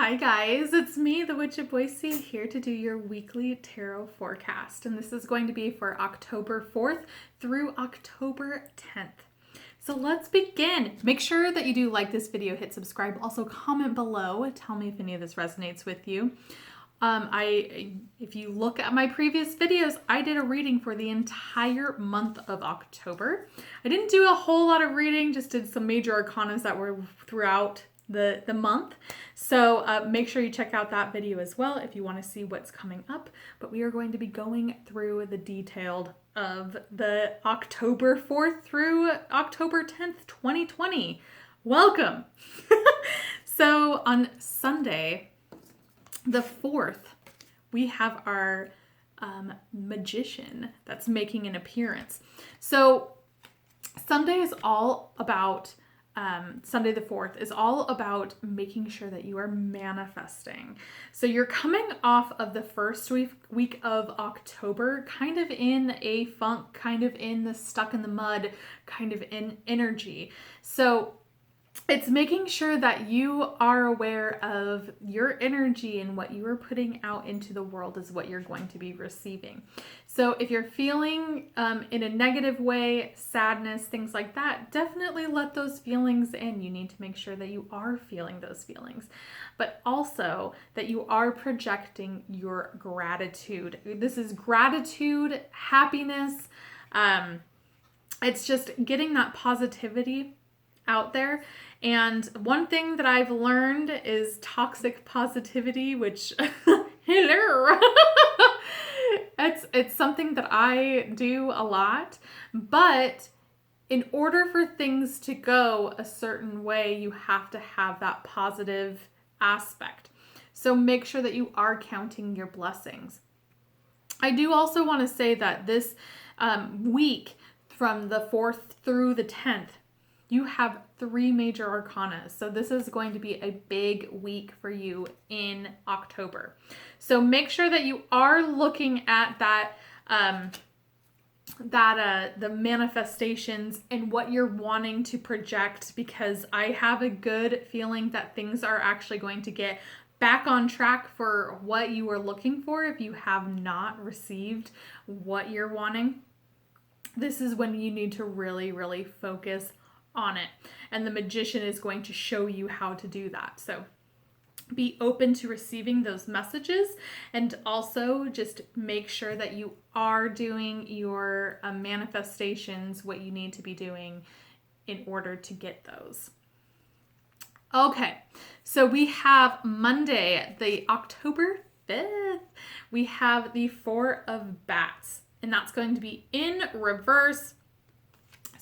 Hi guys, it's me, the Witch of Boise, here to do your weekly tarot forecast. And this is going to be for October 4th through October 10th. So let's begin. Make sure that you do like this video, hit subscribe, also comment below, tell me if any of this resonates with you. If you look at my previous videos, I did a reading for the entire month of October. I didn't do a whole lot of reading, just did some major arcanas that were throughout the month. So make sure you check out that video as well if you want to see what's coming up. But we are going to be going through the detailed of the October 4th through October 10th, 2020. Welcome! So on Sunday, the 4th, we have our magician that's making an appearance. So Sunday is all about, Sunday the 4th is all about making sure that you are manifesting. So you're coming off of the first week of October, kind of in a funk, kind of in the stuck in the mud, kind of in energy. So it's making sure that you are aware of your energy and what you are putting out into the world is what you're going to be receiving. So if you're feeling in a negative way, sadness, things like that, definitely let those feelings in. You need to make sure that you are feeling those feelings, but also that you are projecting your gratitude. This is gratitude, happiness. It's just getting that positivity out there. And one thing that I've learned is toxic positivity, which hello. It's something that I do a lot, but in order for things to go a certain way, you have to have that positive aspect. So make sure that you are counting your blessings. I do also want to say that this week from the 4th through the 10th, you have 3 major arcana. So this is going to be a big week for you in October. So make sure that you are looking at that, the manifestations and what you're wanting to project, because I have a good feeling that things are actually going to get back on track for what you are looking for if you have not received what you're wanting. This is when you need to really, really focus on it. And the magician is going to show you how to do that. So be open to receiving those messages, and also just make sure that you are doing your manifestations, what you need to be doing in order to get those. Okay, so we have Monday, the October 5th, we have the 4 of Bats, and that's going to be in reverse.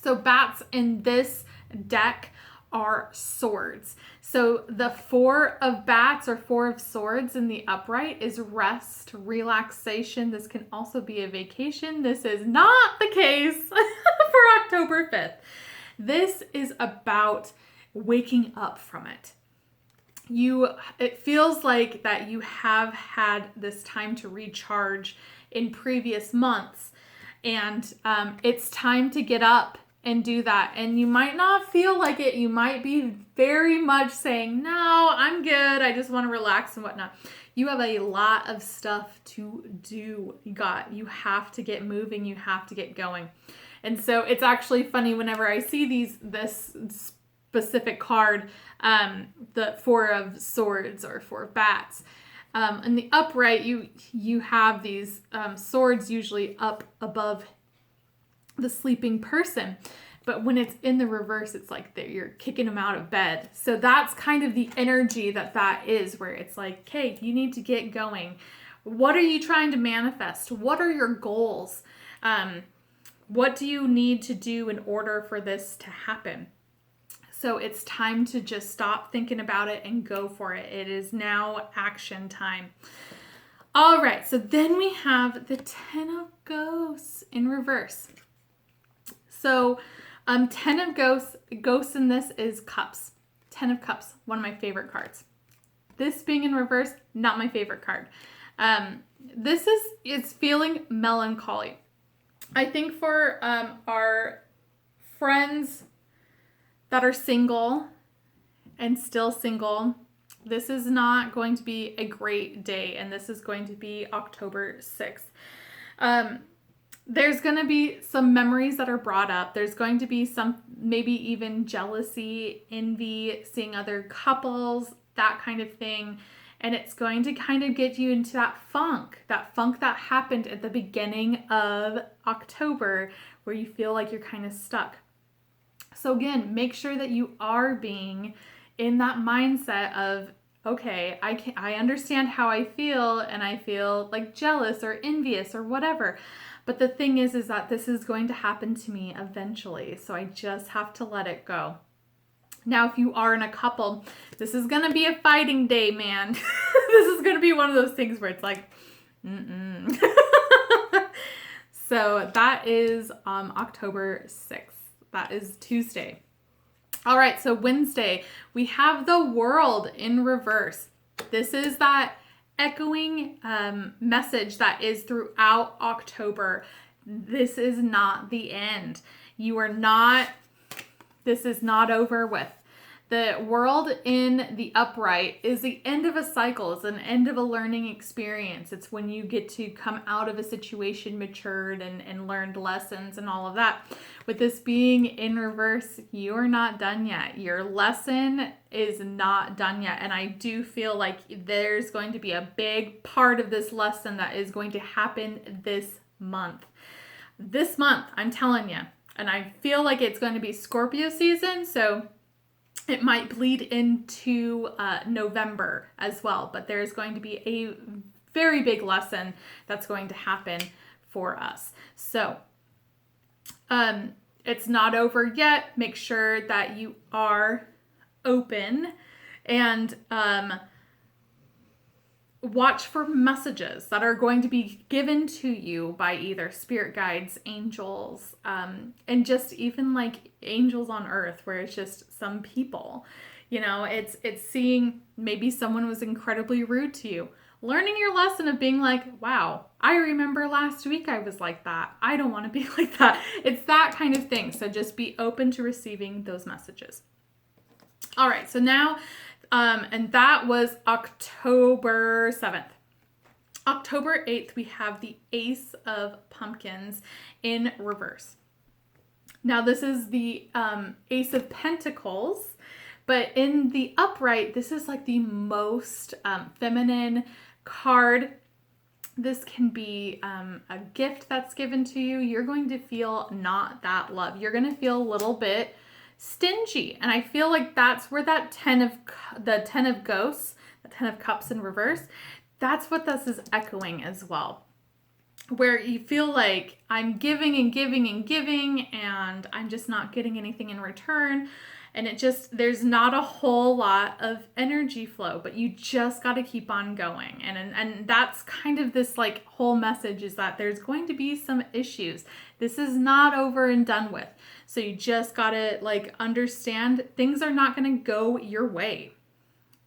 So bats in this deck are swords. So the 4 of Bats or 4 of Swords in the upright is rest, relaxation. This can also be a vacation. This is not the case for October 5th. This is about waking up from it. It feels like that you have had this time to recharge in previous months, and it's time to get up and do that. And you might not feel like it. You might be very much saying, no, I'm good. I just want to relax and whatnot. You have a lot of stuff to do. You have to get moving. You have to get going. And so it's actually funny whenever I see this specific card, the 4 of Swords or 4 of Bats. In the upright, you have these swords usually up above the sleeping person, but when it's in the reverse, it's like you're kicking them out of bed. So that's kind of the energy that is, where it's like, okay, you need to get going. What are you trying to manifest? What are your goals? What do you need to do in order for this to happen? So it's time to just stop thinking about it and go for it. It is now action time. All right, so then we have the 10 of Ghosts in reverse. So 10 of Ghosts in this is Cups. 10 of Cups, one of my favorite cards. This being in reverse, not my favorite card. This is feeling melancholy. I think for our friends that are single and still single, This is not going to be a great day, and this is going to be October 6th. There's going to be some memories that are brought up. There's going to be some, maybe even jealousy, envy, seeing other couples, that kind of thing. And it's going to kind of get you into that funk that happened at the beginning of October where you feel like you're kind of stuck. So again, make sure that you are being in that mindset of, okay, I understand how I feel, and I feel like jealous or envious or whatever. But the thing is that this is going to happen to me eventually. So I just have to let it go. Now, if you are in a couple, this is going to be a fighting day, man. This is going to be one of those things where it's like, So that is October 6th. That is Tuesday. All right, so Wednesday, we have the world in reverse. This is that echoing message that is throughout October. This is not the end. This is not over with. The world in the upright is the end of a cycle. It's an end of a learning experience. It's when you get to come out of a situation matured and learned lessons and all of that. With this being in reverse, you're not done yet. Your lesson is not done yet. And I do feel like there's going to be a big part of this lesson that is going to happen this month. This month, I'm telling you. And I feel like it's going to be Scorpio season, so it might bleed into November as well. But there's going to be a very big lesson that's going to happen for us. So it's not over yet. Make sure that you are open and watch for messages that are going to be given to you by either spirit guides, angels, and just even like angels on earth, where it's just some people. It's seeing maybe someone was incredibly rude to you. Learning your lesson of being like, wow, I remember last week I was like that. I don't want to be like that. It's that kind of thing. So just be open to receiving those messages. All right, so now and that was October 7th. October 8th, we have the Ace of Pumpkins in reverse. Now, this is the Ace of Pentacles, but in the upright, this is like the most feminine card. This can be a gift that's given to you. You're going to feel not that love. You're going to feel a little bit stingy. And I feel like that's where that 10 of ghosts, the 10 of cups in reverse, that's what this is echoing as well. Where you feel like I'm giving and giving and giving, and I'm just not getting anything in return. And there's not a whole lot of energy flow, but you just got to keep on going. And that's kind of this like whole message, is that there's going to be some issues. This is not over and done with. So you just got to like understand things are not going to go your way.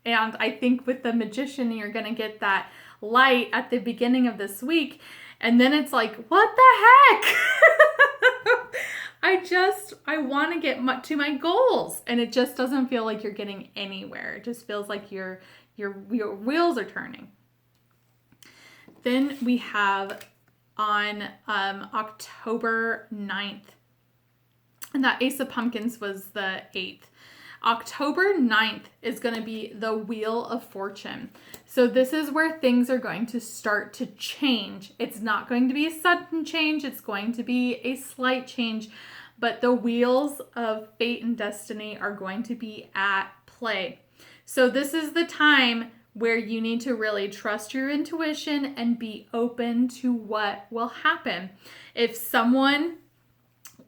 And I think with the Magician, you're going to get that light at the beginning of this week. And then it's like, what the heck? I want to get to my goals, and it just doesn't feel like you're getting anywhere. It just feels like your wheels are turning. Then we have on October 9th, and that Ace of Pumpkins was the 8th. October 9th is going to be the Wheel of Fortune. So this is where things are going to start to change. It's not going to be a sudden change. It's going to be a slight change. But the wheels of fate and destiny are going to be at play. So this is the time where you need to really trust your intuition and be open to what will happen. If someone,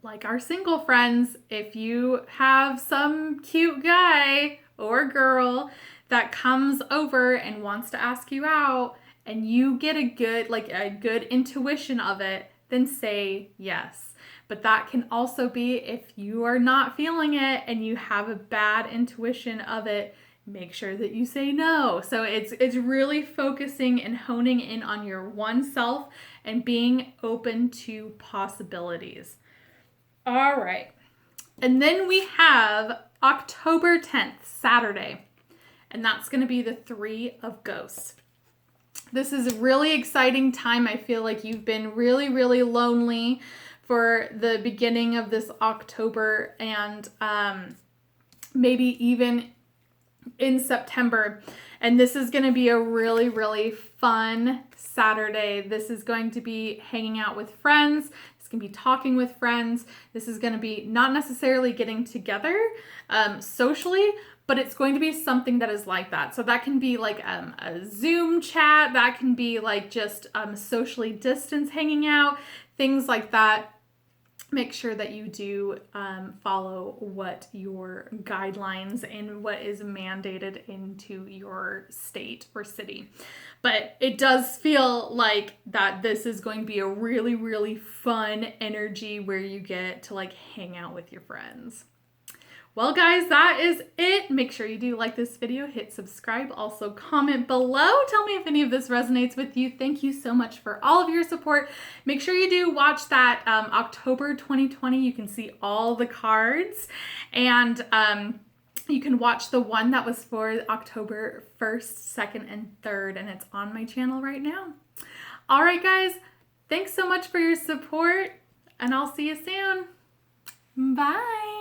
like our single friends, if you have some cute guy or girl that comes over and wants to ask you out, and you get a good intuition of it, then say yes. But that can also be if you are not feeling it and you have a bad intuition of it, make sure that you say no. So it's really focusing and honing in on your one self and being open to possibilities. All right. And then we have October 10th, Saturday. and that's going to be the 3 of Ghosts. This is a really exciting time. I feel like you've been really, really lonely for the beginning of this October, and maybe even in September. And this is going to be a really, really fun Saturday. This is going to be hanging out with friends. It's going to be talking with friends. This is going to be not necessarily getting together socially, but it's going to be something that is like that. So that can be like a Zoom chat. That can be like just socially distance hanging out, things like that. Make sure that you do follow what your guidelines and what is mandated into your state or city. But it does feel like that this is going to be a really, really fun energy where you get to like hang out with your friends. Well, guys, that is it. Make sure you do like this video, hit subscribe, also comment below. Tell me if any of this resonates with you. Thank you so much for all of your support. Make sure you do watch that October 2020. You can see all the cards, and you can watch the one that was for October 1st, 2nd, and 3rd, and it's on my channel right now. All right, guys, thanks so much for your support, and I'll see you soon. Bye.